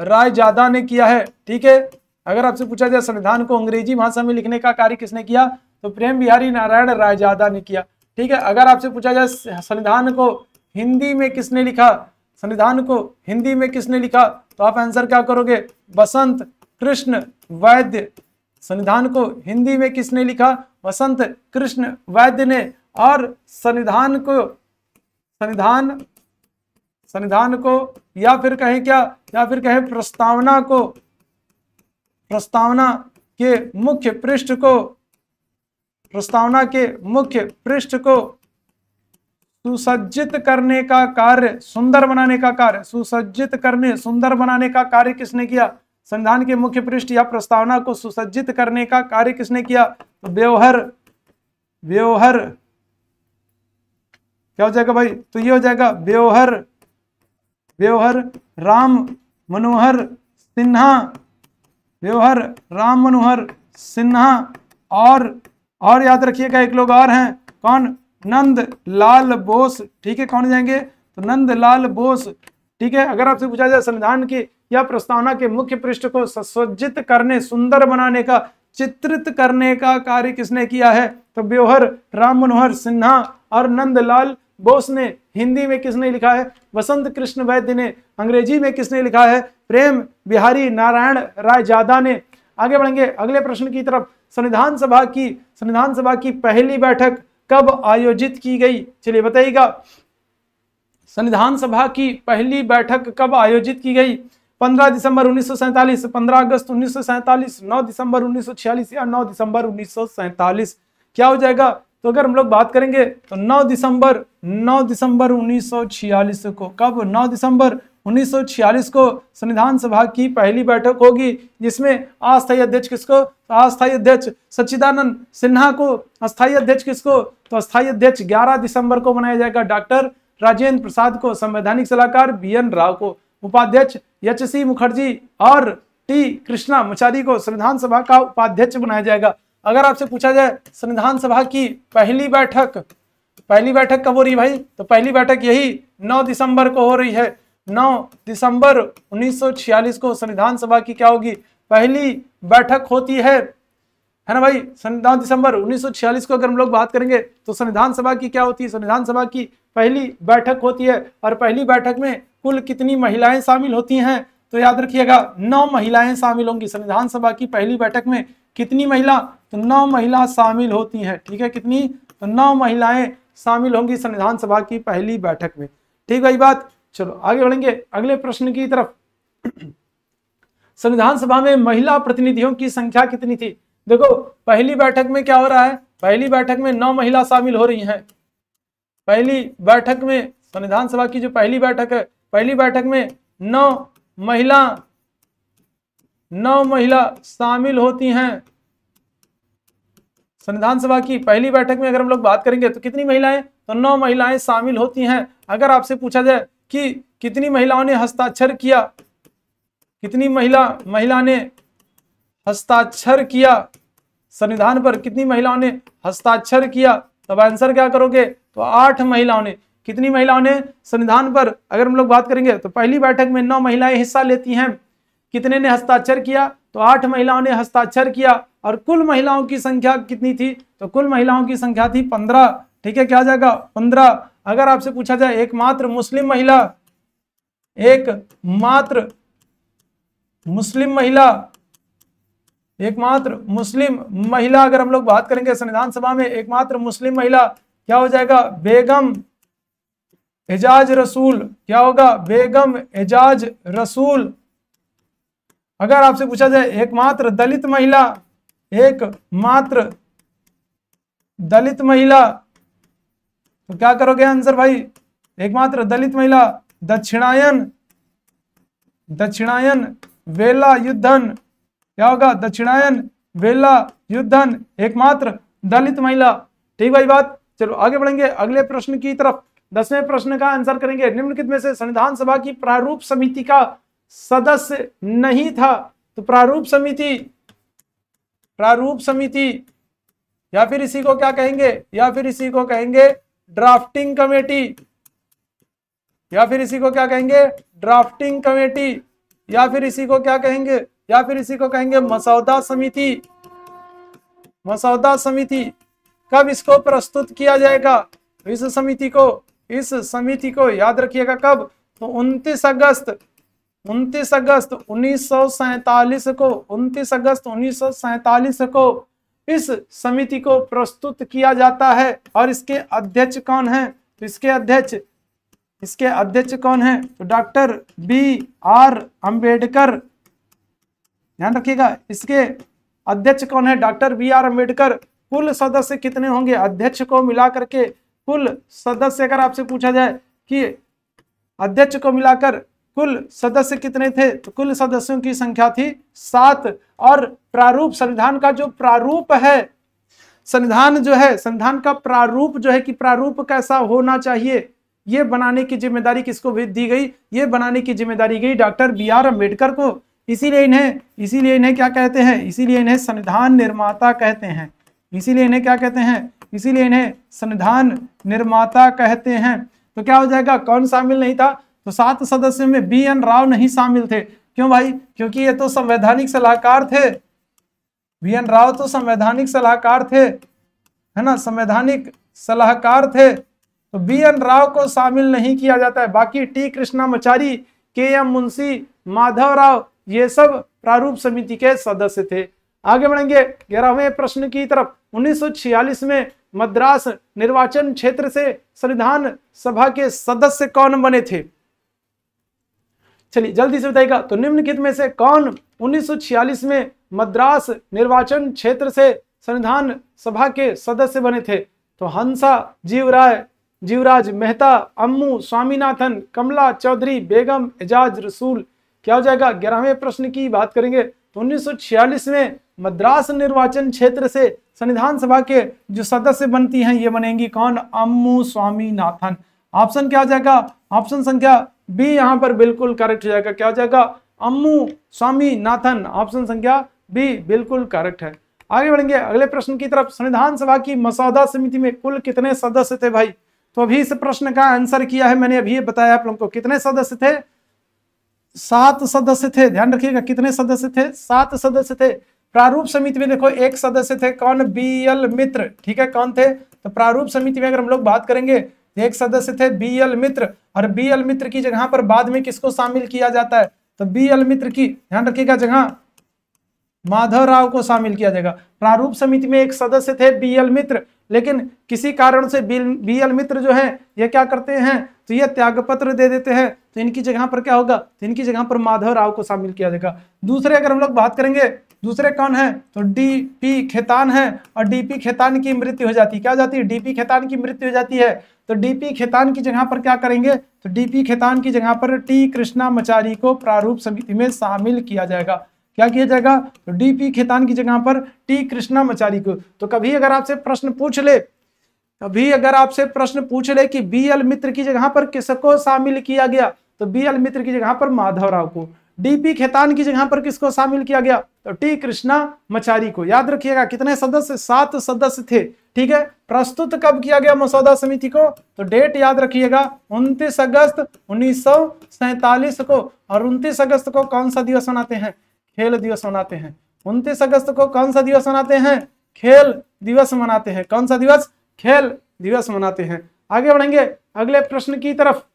रायजादा ने किया है। ठीक है, अगर आपसे पूछा जाए संविधान को अंग्रेजी भाषा में लिखने का कार्य किसने किया, तो प्रेम बिहारी नारायण रायजादा ने किया। ठीक है, अगर आपसे पूछा जाए संविधान को हिंदी में किसने लिखा, संविधान को हिंदी में किसने लिखा, तो आप आंसर क्या करोगे? बसंत कृष्ण वैद्य। संविधान को हिंदी में किसने लिखा? बसंत कृष्ण वैद्य ने। और संविधान को या फिर कहें क्या, या फिर कहें प्रस्तावना के मुख्य पृष्ठ को सुसज्जित करने का कार्य, सुंदर बनाने का कार्य किसने किया? संविधान के मुख्य पृष्ठ या प्रस्तावना को सुसज्जित करने का कार्य किसने किया? तो व्योहर क्या हो जाएगा भाई? तो ये हो जाएगा व्योहर राम मनोहर सिन्हा। और याद रखिएगा एक लोग और हैं, कौन? नंद लाल बोस। ठीक है, कौन जाएंगे? तो नंद लाल बोस। ठीक है, अगर आपसे पूछा जाए संविधान की या प्रस्तावना के मुख्य पृष्ठ को सुसज्जित करने, सुंदर बनाने का, चित्रित करने का कार्य किसने किया है? तो व्योहर राम मनोहर सिन्हा। और नंदलाल बोस ने। हिंदी में किसने लिखा है? बसंत कृष्ण वैद्य ने। अंग्रेजी में किसने लिखा है? प्रेम बिहारी नारायण रायजादा ने। आगे बढ़ेंगे अगले प्रश्न की तरफ। संविधान सभा की पहली बैठक कब आयोजित की गई? चलिए बताइएगा, संविधान सभा की पहली बैठक कब आयोजित की गई? 15 दिसंबर 1947, 15 अगस्त 1947, 9 दिसंबर 1946 या 9 दिसंबर 1947? क्या हो जाएगा? तो अगर हम लोग बात करेंगे तो 9 दिसंबर 1946 को। कब? 9 दिसंबर 1946 को संविधान सभा की पहली बैठक होगी, जिसमें अस्थायी अध्यक्ष किसको? अस्थायी अध्यक्ष सच्चिदानंद सिन्हा को। अस्थायी अध्यक्ष किसको? तो अस्थायी अध्यक्ष 11 दिसंबर को बनाया जाएगा डॉक्टर राजेंद्र प्रसाद को। संवैधानिक सलाहकार बी.एन. राव को। उपाध्यक्ष एच.सी. मुखर्जी और टी कृष्णामाचारी को संविधान सभा का उपाध्यक्ष बनाया जाएगा। अगर आपसे पूछा जाए संविधान सभा की पहली बैठक कब हो रही भाई? तो पहली बैठक यही 9 दिसंबर को हो रही है। 9 दिसंबर 1946 को संविधान सभा की क्या होगी, पहली बैठक होती है ना भाई। 9 दिसंबर 1946 को अगर हम लोग बात करेंगे तो संविधान सभा की क्या होती है, संविधान सभा की पहली बैठक होती है। और पहली बैठक में कुल कितनी महिलाएं शामिल होती हैं, तो याद रखिएगा 9 महिलाएं शामिल होंगी। संविधान सभा की पहली बैठक में कितनी महिला, तो 9 महिला शामिल होती हैं, ठीक है, कितनी, तो 9 महिलाएं शामिल होंगी संविधान सभा की पहली बैठक में, ठीक भाई बात। चलो आगे बढ़ेंगे अगले प्रश्न की तरफ। संविधान सभा में महिला प्रतिनिधियों की संख्या कितनी थी। देखो पहली बैठक में क्या हो रहा है, पहली बैठक में 9 महिला शामिल हो रही हैं। पहली बैठक में संविधान सभा की जो पहली बैठक है, पहली बैठक में 9 महिला शामिल होती हैं। संविधान सभा की पहली बैठक में अगर हम लोग बात करेंगे तो कितनी महिलाएं, तो 9 महिलाएं शामिल होती हैं। अगर आपसे पूछा जाए कि कितनी महिलाओं ने हस्ताक्षर किया, कितनी महिला ने हस्ताक्षर किया संविधान पर, कितनी महिलाओं ने हस्ताक्षर किया, तब आंसर क्या करोगे, तो 8 महिलाओं ने। कितनी महिलाओं ने संविधान पर अगर हम लोग बात करेंगे तो पहली बैठक में 9 महिलाएं हिस्सा लेती हैं। कितने ने हस्ताक्षर किया, तो 8 महिलाओं ने हस्ताक्षर किया। और कुल महिलाओं की संख्या कितनी थी, तो कुल महिलाओं की संख्या थी 15, ठीक है, क्या आ जाएगा 15। अगर आपसे पूछा जाए एकमात्र मुस्लिम महिला, एकमात्र मुस्लिम महिला अगर हम लोग बात करेंगे संविधान सभा में, एकमात्र मुस्लिम महिला क्या हो जाएगा, बेगम एजाज रसूल, क्या होगा, बेगम एजाज रसूल। अगर आपसे पूछा जाए एकमात्र दलित महिला, एकमात्र दलित महिला, तो क्या करोगे आंसर भाई, एकमात्र दलित महिला दक्षिणायन वेलायुधन, क्या होगा, दक्षिणायन वेलायुधन, एकमात्र दलित महिला, ठीक भाई बात। चलो आगे बढ़ेंगे अगले प्रश्न की तरफ। 10वें प्रश्न का आंसर करेंगे, निम्नलिखित में से संविधान सभा की प्रारूप समिति का सदस्य नहीं था। तो प्रारूप समिति या फिर इसी को क्या कहेंगे, या फिर इसी को कहेंगे ड्राफ्टिंग कमेटी, या फिर इसी को क्या कहेंगे, ड्राफ्टिंग कमेटी, या फिर इसी को क्या कहेंगे, या फिर इसी को कहेंगे मसौदा समिति। मसौदा समिति कब इसको प्रस्तुत किया जाएगा, इस समिति को याद रखिएगा कब, तो 29 अगस्त 1947 को इस समिति को प्रस्तुत किया जाता है। और इसके अध्यक्ष कौन है, तो इसके अध्यक्ष कौन है, तो डॉक्टर BR अम्बेडकर, ध्यान रखिएगा, इसके अध्यक्ष कौन है, डॉक्टर BR अम्बेडकर। कुल सदस्य कितने होंगे, अध्यक्ष को मिलाकर के कुल सदस्य, अगर आपसे पूछा जाए कि अध्यक्ष को मिलाकर कुल सदस्य कितने थे, तो कुल सदस्यों की संख्या थी 7। और प्रारूप, संविधान का जो प्रारूप है, संविधान का प्रारूप जो है कि प्रारूप कैसा होना चाहिए, ये बनाने की जिम्मेदारी किसको दी गई, ये बनाने की जिम्मेदारी गई डॉक्टर BR अम्बेडकर को। इसीलिए इन्हें क्या कहते हैं, इसीलिए इन्हें संविधान निर्माता कहते हैं। इसीलिए इन्हें क्या कहते हैं, इसीलिए इन्हें संविधान निर्माता कहते हैं। तो क्या हो जाएगा, कौन शामिल नहीं था, तो 7 सदस्यों में BN राव नहीं शामिल थे। क्यों भाई, क्योंकि ये तो संवैधानिक सलाहकार थे। BN राव तो संवैधानिक सलाहकार थे, है ना, संवैधानिक सलाहकार थे, तो BN राव को शामिल नहीं किया जाता है। बाकी T कृष्णामाचारी, KM मुंशी, माधव राव, ये सब प्रारूप समिति के सदस्य थे। आगे बढ़ेंगे 11वें प्रश्न की तरफ। 1946 में मद्रास निर्वाचन क्षेत्र से संविधान सभा के सदस्य कौन बने थे, चलिए जल्दी से बताइएगा। तो निम्नलिखित में से कौन 1946 में मद्रास निर्वाचन क्षेत्र से संविधान सभा के सदस्य बने थे, तो हंसा जीवराज मेहता, अम्मू स्वामीनाथन, कमला चौधरी, बेगम एजाज रसूल। क्या हो जाएगा, 11वें प्रश्न की बात करेंगे तो 1946 में मद्रास निर्वाचन क्षेत्र से संविधान सभा के जो सदस्य बनती हैं ये बनेंगी कौन, अम्मू स्वामीनाथन। ऑप्शन क्या हो जाएगा, ऑप्शन संख्या बी यहाँ पर बिल्कुल करेक्ट हो जाएगा। क्या हो जाएगा, अम्मू स्वामीनाथन, ऑप्शन संख्या बी बिल्कुल करेक्ट है। आगे बढ़ेंगे अगले प्रश्न की तरफ। संविधान सभा की मसौदा समिति में कुल कितने सदस्य थे भाई, तो अभी इस प्रश्न का आंसर किया है मैंने, अभी बताया आप लोगों को कितने सदस्य थे, 7 सदस्य थे, ध्यान रखिएगा कितने सदस्य थे, 7 सदस्य थे। प्रारूप समिति में देखो एक सदस्य थे, कौन, BL मित्र, ठीक है, कौन थे, तो प्रारूप समिति में अगर हम लोग बात करेंगे तो एक सदस्य थे BL मित्र, और BL मित्र की जगह पर बाद में किसको शामिल किया जाता है, तो BL मित्र की, ध्यान रखिएगा, जगह माधवराव को शामिल किया जाएगा। प्रारूप समिति में एक सदस्य थे BL मित्र, लेकिन किसी कारण से BL मित्र जो है ये क्या करते हैं, तो ये त्यागपत्र दे देते हैं, तो इनकी जगह पर क्या होगा, तो इनकी जगह पर माधवराव को शामिल किया जाएगा। दूसरे अगर हम लोग बात करेंगे, दूसरे कौन है, तो DP खेतान है, और DP खेतान की मृत्यु हो जाती है, क्या हो जाती है, DP खेतान की मृत्यु हो जाती है, तो DP खेतान की जगह पर क्या करेंगे, तो DP खेतान की जगह पर T कृष्णामाचारी को प्रारूप समिति में शामिल किया जाएगा। क्या किया जाएगा, तो DP खेतान की जगह पर T कृष्णामाचारी को। तो कभी अगर आपसे प्रश्न पूछ ले, कभी अगर आपसे प्रश्न पूछ ले कि BL मित्र की जगह पर किसको शामिल किया गया, तो BL मित्र की जगह पर माधवराव को। DP खेतान की जगह पर किसको शामिल किया गया, तो T कृष्णामाचारी को। याद रखिएगा कितने सदस्य, 7 सदस्य थे, ठीक है। प्रस्तुत कब किया गया मसौदा समिति को, तो डेट याद रखिएगा 29 अगस्त 1947 को। और 29 अगस्त को कौन सा दिवस मनाते हैं, खेल दिवस मनाते हैं। 29 अगस्त को कौन सा दिवस मनाते हैं, खेल दिवस मनाते हैं। कौन सा दिवस, खेल दिवस मनाते हैं। आगे बढ़ेंगे अगले प्रश्न की तरफ।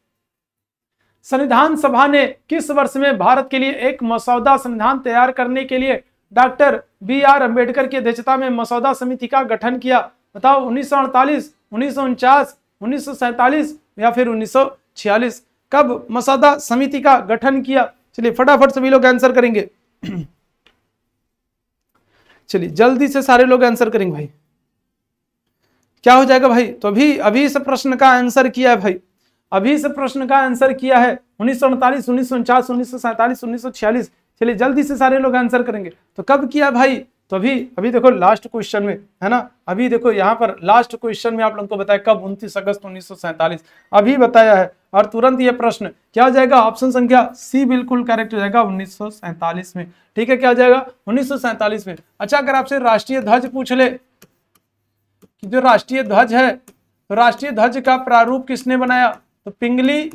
संविधान सभा ने किस वर्ष में भारत के लिए एक मसौदा संविधान तैयार करने के लिए डॉक्टर BR अम्बेडकर की अध्यक्षता में मसौदा समिति का गठन किया, बताओ। 1948, 1949, 1947 या फिर 1946। कब मसौदा समिति का गठन किया, चलिए फटाफट सभी लोग आंसर करेंगे। चलिए जल्दी से सारे लोग आंसर करेंगे भाई, क्या हो जाएगा भाई, तो अभी इस प्रश्न का आंसर किया है भाई, अभी इस प्रश्न का आंसर किया है 1948, 1949, 1947, 1946। चलिए जल्दी से सारे लोग आंसर करेंगे। तो कब किया भाई, तो अभी देखो लास्ट क्वेश्चन में है ना, अभी देखो यहाँ पर लास्ट क्वेश्चन में आप लोगों को बताया कब, 29 अगस्त 1947 अभी बताया है। और तुरंत ये प्रश्न क्या हो जाएगा, ऑप्शन संख्या C बिल्कुल करेक्ट हो जाएगा 1947 में, ठीक है। क्या हो जाएगा 1947 में। अच्छा अगर आपसे राष्ट्रीय ध्वज पूछ ले कि जो राष्ट्रीय ध्वज है, तो राष्ट्रीय ध्वज का प्रारूप किसने बनाया, तो पिंगली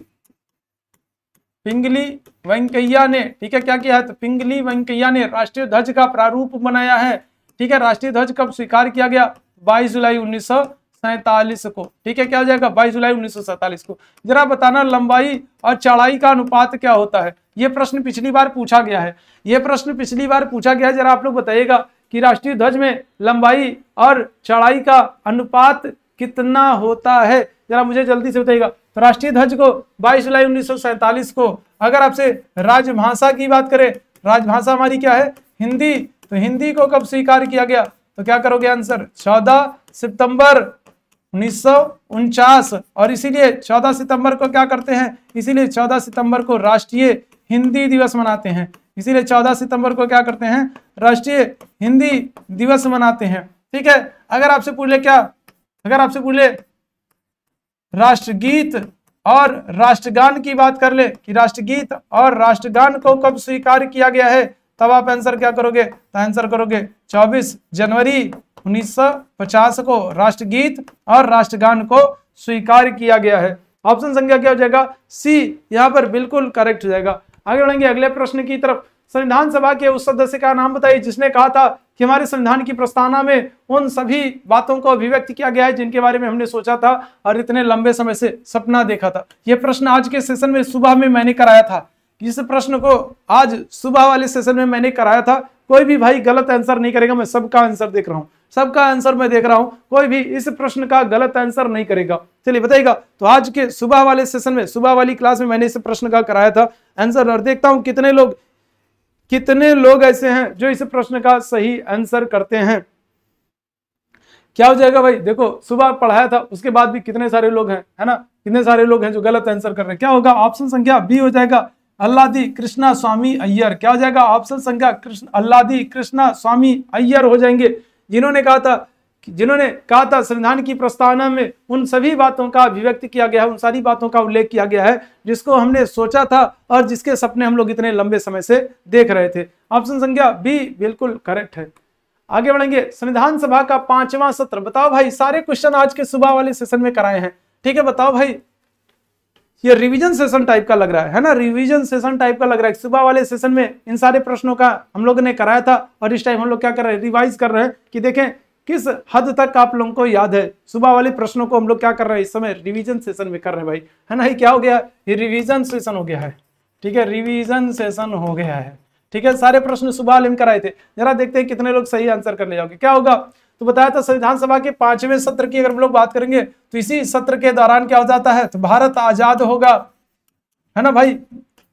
वेंकैया ने, ठीक है। क्या किया है, तो पिंगली वेंकैया ने राष्ट्रीय ध्वज का प्रारूप बनाया है, ठीक है। राष्ट्रीय ध्वज कब स्वीकार किया गया, 22 जुलाई 1947 को, ठीक है। क्या हो जाएगा 22 जुलाई 1947 को। जरा बताना लंबाई और चौड़ाई का अनुपात क्या होता है, ये प्रश्न पिछली बार पूछा गया है, ये प्रश्न पिछली बार पूछा गया है। जरा आप लोग बताइएगा कि राष्ट्रीय ध्वज में लंबाई और चौड़ाई का अनुपात कितना होता है, जरा मुझे जल्दी से बताइएगा। तो राष्ट्रीय ध्वज को 22 जुलाई 1947 को, अगर आपसे राजभाषा की बात करें, राजभाषा हमारी क्या है, हिंदी, तो हिंदी को कब स्वीकार किया गया, तो क्या करोगे आंसर, 14 सितंबर 1949। और इसीलिए 14 सितंबर को क्या करते हैं, इसीलिए 14 सितंबर को राष्ट्रीय हिंदी दिवस मनाते हैं, इसीलिए 14 सितंबर को क्या करते हैं, राष्ट्रीय हिंदी दिवस मनाते हैं, ठीक है। अगर आपसे पूछ ले क्या, अगर आपसे पूछ ले राष्ट्रगीत और राष्ट्रगान की बात कर ले कि राष्ट्रगीत और राष्ट्रगान को कब स्वीकार किया गया है, तब आप आंसर क्या करोगे, तो आंसर करोगे 24 जनवरी 1950 को राष्ट्रगीत और राष्ट्रगान को स्वीकार किया गया है। ऑप्शन संख्या क्या हो जाएगा, C यहाँ पर बिल्कुल करेक्ट हो जाएगा। आगे बढ़ेंगे अगले प्रश्न की तरफ। संविधान सभा के उस सदस्य का नाम बताइए जिसने कहा था कि हमारे संविधान की प्रस्तावना में उन सभी बातों को अभिव्यक्त किया गया है जिनके बारे में हमने सोचा था और इतने लंबे समय से सपना देखा था। यह प्रश्न आज के सेशन में सुबह में मैंने कराया था, इस प्रश्न को आज सुबह वाले सेशन में मैंने कराया था। कोई भी भाई गलत आंसर नहीं करेगा, मैं सबका आंसर देख रहा हूँ, सबका आंसर मैं देख रहा हूं, कोई भी इस प्रश्न का गलत आंसर नहीं करेगा। चलिए बताइएगा, तो आज के सुबह वाले सेशन में, सुबह वाली क्लास में मैंने इस प्रश्न का कराया था आंसर, और देखता हूं कितने लोग ऐसे हैं जो इस प्रश्न का सही आंसर करते हैं। क्या हो जाएगा भाई, देखो सुबह पढ़ाया था उसके बाद भी कितने सारे लोग हैं, है ना, कितने सारे लोग हैं जो गलत आंसर कर रहे हैं। क्या होगा, ऑप्शन संख्या बी हो जाएगा, अल्लादी कृष्णा स्वामी अय्यर। क्या हो जाएगा, ऑप्शन संख्या अल्लादी कृष्णा स्वामी अय्यर हो जाएंगे, जिन्होंने कहा था संविधान की प्रस्तावना में उन सभी बातों का अभिव्यक्त किया गया है, उन सारी बातों का उल्लेख किया गया है जिसको हमने सोचा था और जिसके सपने हम लोग इतने लंबे समय से देख रहे थे। ऑप्शन संख्या बी बिल्कुल करेक्ट है। आगे बढ़ेंगे, संविधान सभा का 5वां सत्र, बताओ भाई, सारे क्वेश्चन आज के सुबह वाले सेशन में कराए हैं, ठीक है, बताओ भाई ये रिवीजन सेशन टाइप का लग रहा है ना, रिवीजन सेशन टाइप का लग रहा है। सुबह वाले सेशन में इन सारे प्रश्नों का हम लोगों ने कराया था और इस टाइम हम लोग क्या कर रहे हैं, रिवाइज कर रहे हैं कि देखें किस हद तक आप लोगों को याद है। सुबह वाले प्रश्नों को हम लोग क्या कर रहे हैं, इस समय रिवीजन सेशन में कर रहे हैं भाई, है ना। ये क्या हो गया, ये रिवीजन सेशन हो गया है, ठीक है, रिवीजन सेशन हो गया है, ठीक है। सारे प्रश्न सुबह वाले में कराए थे, जरा देखते हैं कितने लोग सही आंसर करने जाओगे। क्या होगा, तो बताया था संविधान सभा के 5वें सत्र की अगर हम लोग बात करेंगे तो इसी सत्र के दौरान क्या हो जाता है, तो भारत आजाद होगा, है ना भाई।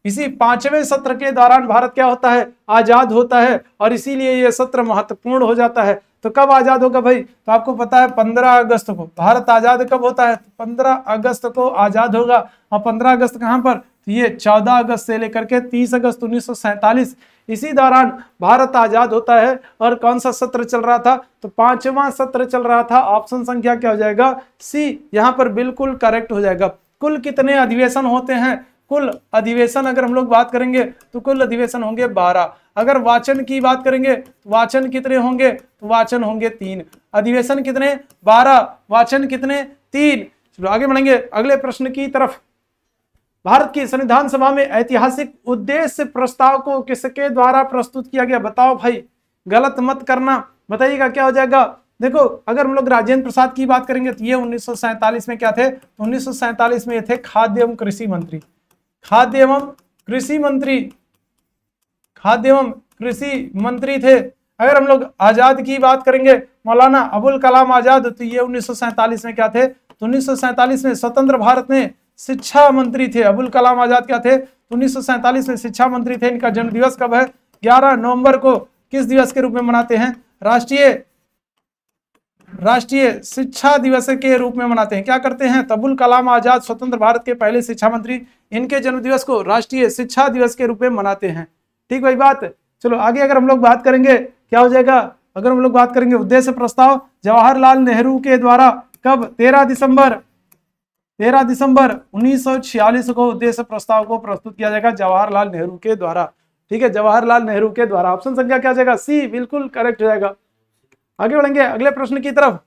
इसी 5वें सत्र के दौरान भारत क्या होता है, आजाद होता है, और इसीलिए ये सत्र महत्वपूर्ण हो जाता है। तो कब आजाद होगा भाई, तो आपको पता है 15 अगस्त को भारत आजाद कब होता है, 15 अगस्त को आजाद होगा। और 15 अगस्त कहां पर, तो ये 14 अगस्त से लेकर के 30 अगस्त 1947, इसी दौरान भारत आजाद होता है। और कौन सा सत्र चल रहा था, तो 5वां सत्र चल रहा था। ऑप्शन संख्या क्या हो जाएगा, सी, यहां पर बिल्कुल करेक्ट हो जाएगा। कुल कितने अधिवेशन होते हैं, कुल अधिवेशन अगर हम लोग बात करेंगे तो कुल अधिवेशन होंगे 12। अगर वाचन की बात करेंगे तो वाचन कितने होंगे, तो वाचन होंगे 3। अधिवेशन कितने, 12, वाचन कितने, 3। चलो आगे बढ़ेंगे अगले प्रश्न की तरफ। भारत की संविधान सभा में ऐतिहासिक उद्देश्य प्रस्ताव को किसके द्वारा प्रस्तुत किया गया, बताओ भाई, गलत मत करना, बताइएगा क्या हो जाएगा। देखो अगर हम लोग राजेंद्र प्रसाद की बात करेंगे तो ये 1947 में क्या थे, 1947 में ये थे खाद्य एवं कृषि मंत्री, खाद्य एवं कृषि मंत्री, खाद्य एवं कृषि मंत्री थे। अगर हम लोग आजाद की बात करेंगे, मौलाना अबुल कलाम आजाद, तो ये 1947 में क्या थे, तो 1947 में स्वतंत्र भारत में शिक्षा मंत्री थे। अबुल कलाम आजाद क्या थे, 1947 में शिक्षा मंत्री थे। इनका जन्म दिवस कब है, 11 नवंबर को किस दिवस के रूप में मनाते हैं, राष्ट्रीय शिक्षा दिवस के रूप में मनाते हैं। क्या करते हैं, अबुल कलाम आजाद स्वतंत्र भारत के पहले शिक्षा मंत्री, इनके जन्म दिवस को राष्ट्रीय शिक्षा दिवस के रूप में मनाते हैं। ठीक भाई बात। चलो आगे अगर हम लोग बात करेंगे क्या हो जाएगा, अगर हम लोग बात करेंगे उद्देश्य प्रस्ताव जवाहरलाल नेहरू के द्वारा कब, 13 दिसंबर 1946 को उद्देश्य प्रस्ताव को प्रस्तुत किया जाएगा जवाहरलाल नेहरू के द्वारा। ठीक है, जवाहरलाल नेहरू के द्वारा। ऑप्शन संख्या क्या जाएगा, सी, बिल्कुल करेक्ट हो जाएगा। आगे बढ़ेंगे अगले प्रश्न की तरफ।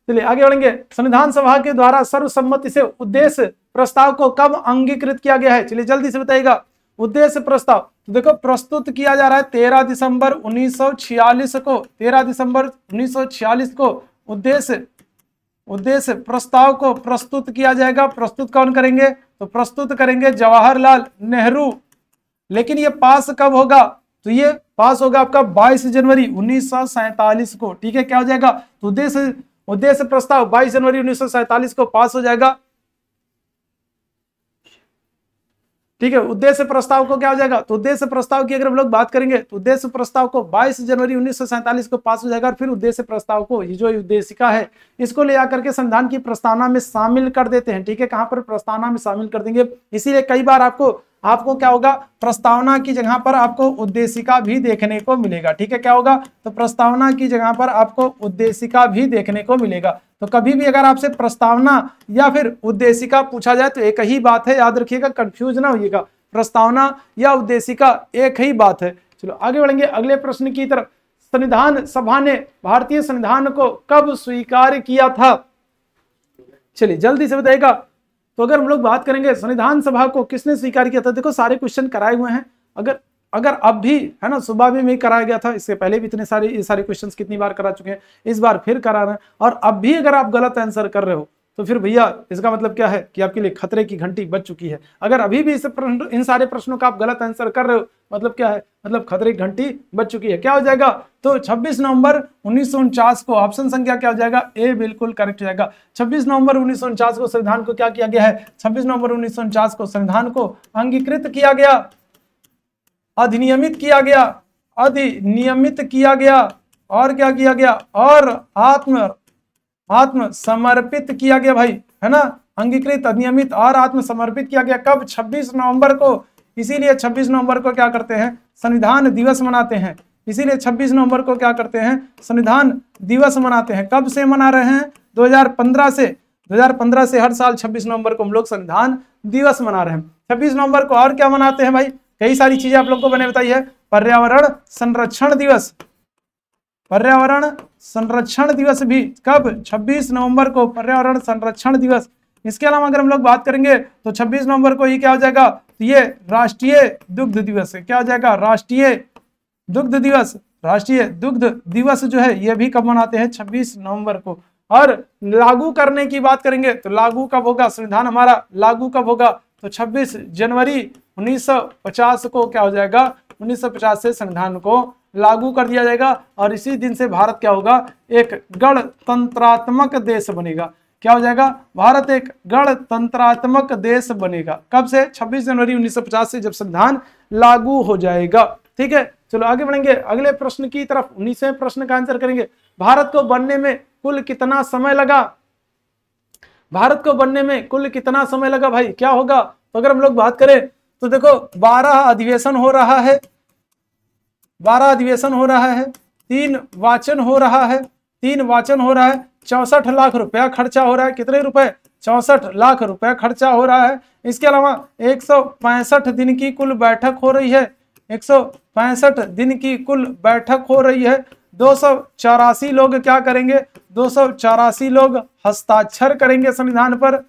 चलिए आगे बढ़ेंगे। संविधान सभा के द्वारा सर्वसम्मति से उद्देश्य प्रस्ताव को कब अंगीकृत किया गया है, चलिए जल्दी से बताइएगा। उद्देश्य प्रस्ताव तो देखो प्रस्तुत किया जा रहा है 13 दिसंबर 1946 को, 13 दिसंबर 1946 को उद्देश्य प्रस्ताव को प्रस्तुत किया जाएगा। प्रस्तुत कौन करेंगे, तो प्रस्तुत करेंगे जवाहरलाल नेहरू। लेकिन ये पास कब होगा, तो ये पास होगा आपका 22 जनवरी 1947 को। ठीक है, क्या हो जाएगा, तो उद्देश्य प्रस्ताव 22 जनवरी 1947 को पास हो जाएगा। ठीक है, उद्देश्य प्रस्ताव को क्या हो जाएगा, तो उद्देश्य प्रस्ताव की अगर हम लोग बात करेंगे तो उद्देश्य प्रस्ताव को 22 जनवरी 1947 को पास हो जाएगा। और फिर उद्देश्य प्रस्ताव को, ये जो उद्देशिका है, इसको ले आकर के संविधान की प्रस्तावना में शामिल कर देते हैं। ठीक है, कहां पर, प्रस्तावना में शामिल कर देंगे। इसीलिए कई बार आपको क्या होगा, प्रस्तावना की जगह पर आपको उद्देशिका भी देखने को मिलेगा। ठीक है, क्या होगा, तो प्रस्तावना की जगह पर आपको उद्देशिका भी देखने को मिलेगा। तो कभी भी अगर आपसे प्रस्तावना या फिर उद्देशिका पूछा जाए तो एक ही बात है, याद रखिएगा, कंफ्यूज ना होइएगा। प्रस्तावना या उद्देशिका एक ही बात है। चलो आगे बढ़ेंगे अगले प्रश्न की तरफ। संविधान सभा ने भारतीय संविधान को कब स्वीकार किया था, चलिए जल्दी से बताइएगा। तो अगर हम लोग बात करेंगे संविधान सभा को किसने स्वीकार किया था, देखो सारे क्वेश्चन कराए हुए हैं। अगर अब भी है ना, सुबह भी कराया गया था, इससे पहले भी इतने सारे क्वेश्चंस कितनी बार करा चुके हैं, इस बार फिर करा रहे हैं। और अब भी अगर आप गलत आंसर कर रहे हो तो फिर भैया इसका मतलब क्या है कि आपके लिए खतरे की घंटी बज चुकी है। अगर अभी भी इन सारे प्रश्नों का आप गलत आंसर कर रहे हो, मतलब क्या है, मतलब खतरे की घंटी बज चुकी है। क्या हो जाएगा, तो 26 नवंबर 1949 को, ऑप्शन संख्या क्या हो जाएगा, ए, बिल्कुल करेक्ट हो जाएगा। 26 नवंबर 1949 को संविधान को क्या किया गया है, 26 नवंबर 1949 को संविधान को अंगीकृत किया गया, अधिनियमित किया गया, और क्या किया गया, और आत्मसमर्पित किया गया भाई, है ना। अंगीकृत, अधिनियमित और आत्मसमर्पित किया गया कब, 26 नवंबर को। इसीलिए 26 नवंबर को क्या करते हैं, संविधान दिवस मनाते हैं। इसीलिए 26 नवंबर को क्या करते हैं, संविधान दिवस मनाते हैं। कब से मना रहे हैं, 2015 से। 2015 से हर साल 26 नवंबर को हम लोग संविधान दिवस मना रहे हैं। 26 नवंबर को और क्या मनाते हैं भाई, कई सारी चीजें आप लोग को मैंने बताई है। पर्यावरण संरक्षण दिवस, पर्यावरण संरक्षण दिवस भी कब, 26 नवंबर को पर्यावरण संरक्षण दिवस। इसके अलावा अगर हम लोग बात करेंगे तो 26 नवंबर को ये क्या हो जाएगा, तो ये राष्ट्रीय दुग्ध दिवस है। क्या हो जाएगा, राष्ट्रीय दुग्ध दिवस। राष्ट्रीय दुग्ध दिवस जो है ये भी कब मनाते हैं, 26 नवंबर को। और लागू करने की बात करेंगे तो लागू कब होगा, संविधान हमारा लागू कब होगा, तो 26 जनवरी 1950 को क्या हो जाएगा, 1950 से संविधान को लागू कर दिया जाएगा। और इसी दिन से भारत क्या होगा, एक गणतंत्रात्मक देश बनेगा। क्या हो जाएगा, भारत एक गणतंत्रात्मक देश बनेगा। कब से, 26 जनवरी 1950 से, जब संविधान लागू हो जाएगा। ठीक है, चलो आगे बढ़ेंगे अगले प्रश्न की तरफ। 19वें प्रश्न का आंसर करेंगे, भारत को बनने में कुल कितना समय लगा। भारत को बनने में कुल कितना समय लगा भाई, क्या होगा, तो अगर हम लोग बात करें तो देखो 12 अधिवेशन हो रहा है, 12 अधिवेशन हो रहा है, 3 वाचन हो रहा है, 3 वाचन हो रहा है, 64 लाख रुपया खर्चा हो रहा है। कितने रुपए, 64 लाख रुपया खर्चा हो रहा है। इसके अलावा 165 दिन की कुल बैठक हो रही है, 165 दिन की कुल बैठक हो रही है। 284 लोग क्या करेंगे, 284 लोग हस्ताक्षर करेंगे संविधान पर,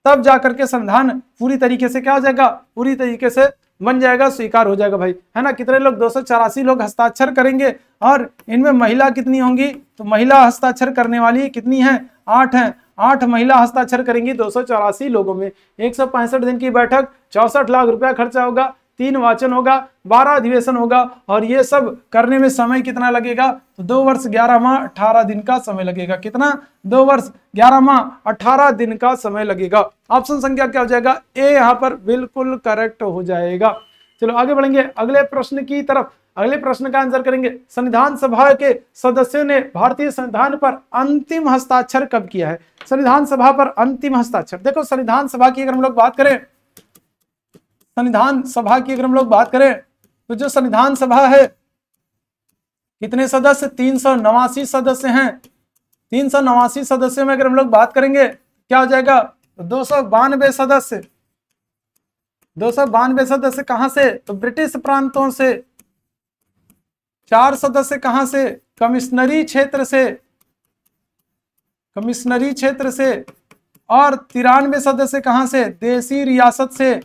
तब जाकर के संविधान पूरी तरीके से क्या हो जाएगा, पूरी तरीके से बन जाएगा, स्वीकार हो जाएगा भाई, है ना। कितने लोग, 284 लोग हस्ताक्षर करेंगे। और इनमें महिला कितनी होंगी, तो महिला हस्ताक्षर करने वाली कितनी है, 8 हैं। 8 महिला हस्ताक्षर करेंगी 284 लोगों में। 165 दिन की बैठक, 64 लाख रुपया खर्चा होगा, 3 वाचन होगा, 12 अधिवेशन होगा। और ये सब करने में समय कितना लगेगा, तो 2 वर्ष 11 माह 18 दिन का समय लगेगा। कितना, 2 वर्ष 11 माह 18 दिन का समय लगेगा। ऑप्शन संख्या क्या हो जाएगा, ए यहाँ पर बिल्कुल करेक्ट हो जाएगा। चलो आगे बढ़ेंगे अगले प्रश्न की तरफ। अगले प्रश्न का आंसर करेंगे, संविधान सभा के सदस्यों ने भारतीय संविधान पर अंतिम हस्ताक्षर कब किया है। संविधान सभा पर अंतिम हस्ताक्षर, देखो संविधान सभा की अगर हम लोग बात करें, संविधान सभा की अगर हम लोग बात करें तो जो संविधान सभा है कितने सदस्य, 389 सदस्य हैं। 389 सदस्यों में अगर हम लोग बात करेंगे क्या हो जाएगा, 292 सदस्य। 292 सदस्य कहां से, तो ब्रिटिश प्रांतों से। 4 सदस्य कहां से, कमिश्नरी क्षेत्र से, कमिश्नरी क्षेत्र से। और 93 सदस्य कहां से, देसी रियासत से।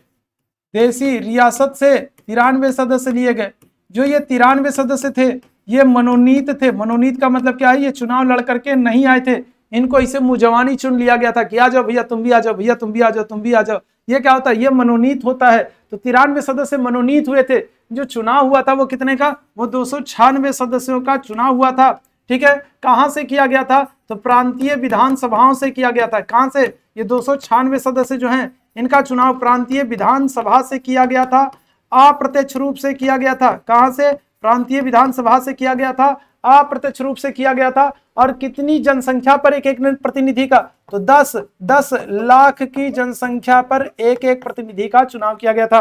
देसी रियासत से 93 सदस्य लिए गए। जो ये 93 सदस्य थे ये मनोनीत थे। मनोनीत का मतलब क्या है, ये चुनाव लड़ करके नहीं आए थे, इनको इसे मुजवानी चुन लिया गया था कि आ जाओ भैया तुम भी आ जाओ, भैया तुम भी आ जाओ, तुम भी आ जाओ। ये क्या होता है, ये मनोनीत होता है। तो 93 सदस्य मनोनीत हुए थे। जो चुनाव हुआ था वो कितने का, वो 296 सदस्यों का चुनाव हुआ था। ठीक है, कहां से किया गया था, तो प्रांतीय विधानसभाओं से किया गया था। कहां से, ये 296 सदस्य जो हैं इनका चुनाव प्रांतीय विधानसभा से किया गया था, अप्रत्यक्ष रूप से किया गया था। कहां से, प्रांतीय विधानसभा से किया गया था, अप्रत्यक्ष रूप से किया गया था। और कितनी जनसंख्या पर एक एक प्रतिनिधि का, तो 10 लाख की जनसंख्या पर एक एक प्रतिनिधि का चुनाव किया गया था।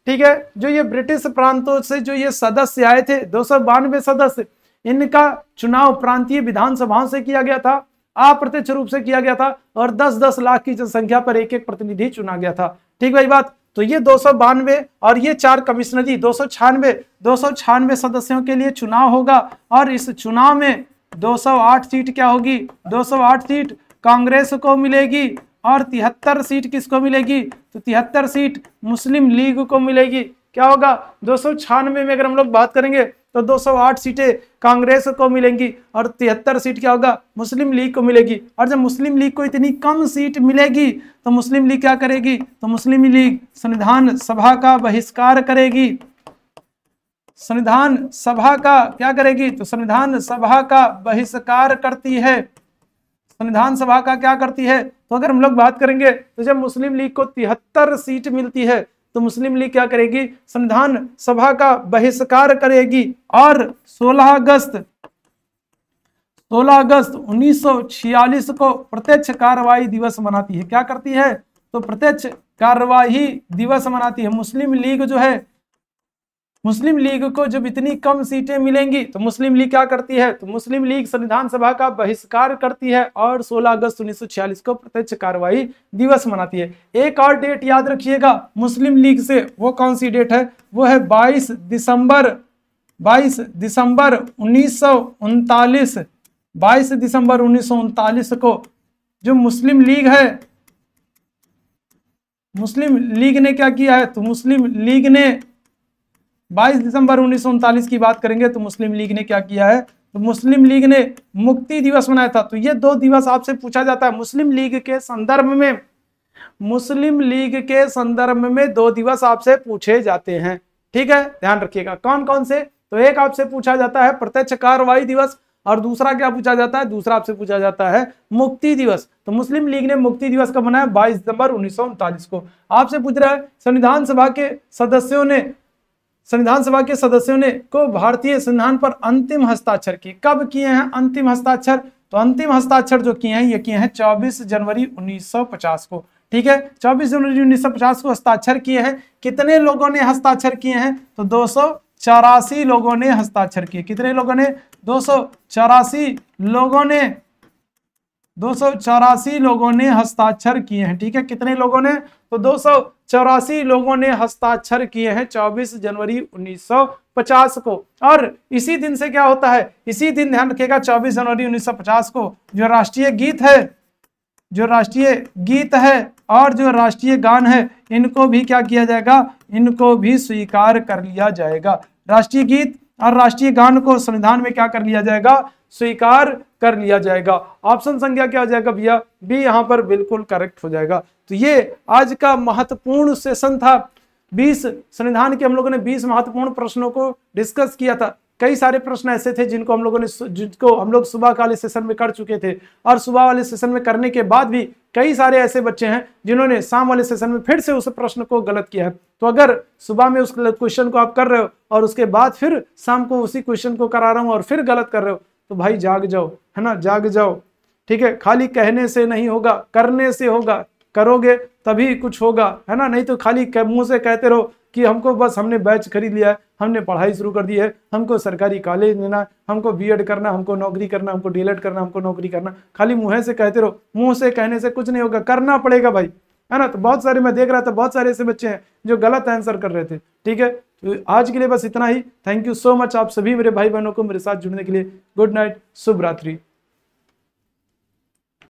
ठीक है, जो ये ब्रिटिश प्रांतों से जो ये सदस्य आए थे 292 सदस्य, इनका चुनाव प्रांतीय विधानसभाओं से किया गया था, अप्रत्यक्ष रूप से किया गया था। और 10-10 लाख की जनसंख्या पर एक एक प्रतिनिधि चुना गया था। ठीक भाई बात, तो ये 292 और ये 4 कमिश्नरी 296 सदस्यों के लिए चुनाव होगा। और इस चुनाव में 208 सीट क्या होगी, 208 सीट कांग्रेस को मिलेगी और 73 सीट किसको मिलेगी, तो 73 सीट मुस्लिम लीग को मिलेगी। क्या होगा, 296 में अगर हम लोग बात करेंगे तो 208 सीटें कांग्रेस को मिलेंगी और 73 सीट क्या होगा, मुस्लिम लीग को मिलेगी। और जब मुस्लिम लीग को इतनी कम सीट मिलेगी तो मुस्लिम लीग क्या करेगी, तो मुस्लिम लीग संविधान सभा का बहिष्कार करेगी। संविधान सभा का क्या करेगी, तो संविधान सभा का बहिष्कार करती है। संविधान सभा का क्या करती है, तो अगर हम लोग बात करेंगे तो जब मुस्लिम लीग को 73 सीट मिलती है तो मुस्लिम लीग क्या करेगी, संविधान सभा का बहिष्कार करेगी। और 16 अगस्त 1946 को प्रत्यक्ष कार्यवाही दिवस मनाती है। क्या करती है, तो प्रत्यक्ष कार्यवाही दिवस मनाती है। मुस्लिम लीग जो है, मुस्लिम लीग को जब इतनी कम सीटें मिलेंगी तो मुस्लिम लीग क्या करती है, तो मुस्लिम लीग संविधान सभा का बहिष्कार करती है और 16 अगस्त 1946 को प्रत्यक्ष कार्यवाही दिवस मनाती है। एक और डेट याद रखिएगा मुस्लिम लीग से, वो कौन सी डेट है, वो है 22 दिसंबर 1939 को जो मुस्लिम लीग है मुस्लिम लीग ने क्या किया है? तो मुस्लिम लीग ने 22 दिसंबर 1939 की बात करेंगे तो मुस्लिम लीग ने क्या किया है? तो मुस्लिम लीग ने मुक्ति दिवस मनाया था। तो ये 2 दिवस आपसे पूछा जाता है मुस्लिम लीग के संदर्भ में। मुस्लिम लीग के संदर्भ में 2 दिवस आपसे पूछे जाते हैं, ठीक है, ध्यान रखिएगा। कौन कौन से? तो एक आपसे पूछा जाता है प्रत्यक्ष कार्रवाई दिवस, और दूसरा क्या पूछा जाता है? दूसरा आपसे पूछा जाता है मुक्ति दिवस। तो मुस्लिम लीग ने मुक्ति दिवस कब मनाया? 22 दिसंबर 1939 को। आपसे पूछ रहा है संविधान सभा के सदस्यों ने को भारतीय संविधान पर अंतिम हस्ताक्षर किए, कब किए हैं अंतिम हस्ताक्षर? तो अंतिम हस्ताक्षर जो किए हैं ये किए हैं 24 जनवरी 1950 को, ठीक है, 24 जनवरी 1950 को हस्ताक्षर किए हैं। कितने लोगों ने हस्ताक्षर किए हैं? तो 284 लोगों ने हस्ताक्षर किए। कितने लोगों ने? 284 लोगों ने हस्ताक्षर किए हैं, ठीक है। कितने लोगों ने? तो 284 लोगों ने हस्ताक्षर किए हैं 24 जनवरी 1950 को। और इसी दिन से क्या होता है? इसी दिन ध्यान रखिएगा 24 जनवरी 1950 को जो राष्ट्रीय गीत है और जो राष्ट्रीय गान है इनको भी क्या किया जाएगा? इनको भी स्वीकार कर लिया जाएगा। राष्ट्रीय गीत और राष्ट्रीय गान को संविधान में क्या कर लिया जाएगा? स्वीकार कर लिया जाएगा। ऑप्शन संख्या क्या हो जाएगा भैया? बी यहाँ पर बिल्कुल करेक्ट हो जाएगा। तो ये आज का महत्वपूर्ण सेशन था। 20 संविधान के हम लोगों ने 20 महत्वपूर्ण प्रश्नों को डिस्कस किया था। कई सारे प्रश्न ऐसे थे जिनको हम लोग सुबह वाले सेशन में कर चुके थे, और सुबह वाले सेशन में करने के बाद भी कई सारे ऐसे बच्चे हैं जिन्होंने शाम वाले सेशन में फिर से उस प्रश्न को गलत किया है। तो अगर सुबह में उस क्वेश्चन को आप कर रहे हो और उसके बाद फिर शाम को उसी क्वेश्चन को करा रहा हूं और फिर गलत कर रहे हो, तो भाई जाग जाओ, है ना, जाग जाओ, ठीक है। खाली कहने से नहीं होगा, करने से होगा। करोगे तभी कुछ होगा, है ना, नहीं तो खाली मुंह से कहते रहो कि हमको बस हमने बैच खरीद लिया है, हमने पढ़ाई शुरू कर दी है, हमको सरकारी कॉलेज लेना, हमको बीएड करना, हमको नौकरी करना, हमको डीएलएड करना, हमको नौकरी करना। खाली मुंह से कहते रहो, मुंह से कहने से कुछ नहीं होगा, करना पड़ेगा भाई, है ना। तो बहुत सारे मैं देख रहा था, बहुत सारे ऐसे बच्चे हैं जो गलत आंसर कर रहे थे, ठीक है। तो आज के लिए बस इतना ही। थैंक यू सो मच आप सभी मेरे भाई बहनों को मेरे साथ जुड़ने के लिए। गुड नाइट, शुभ रात्रि।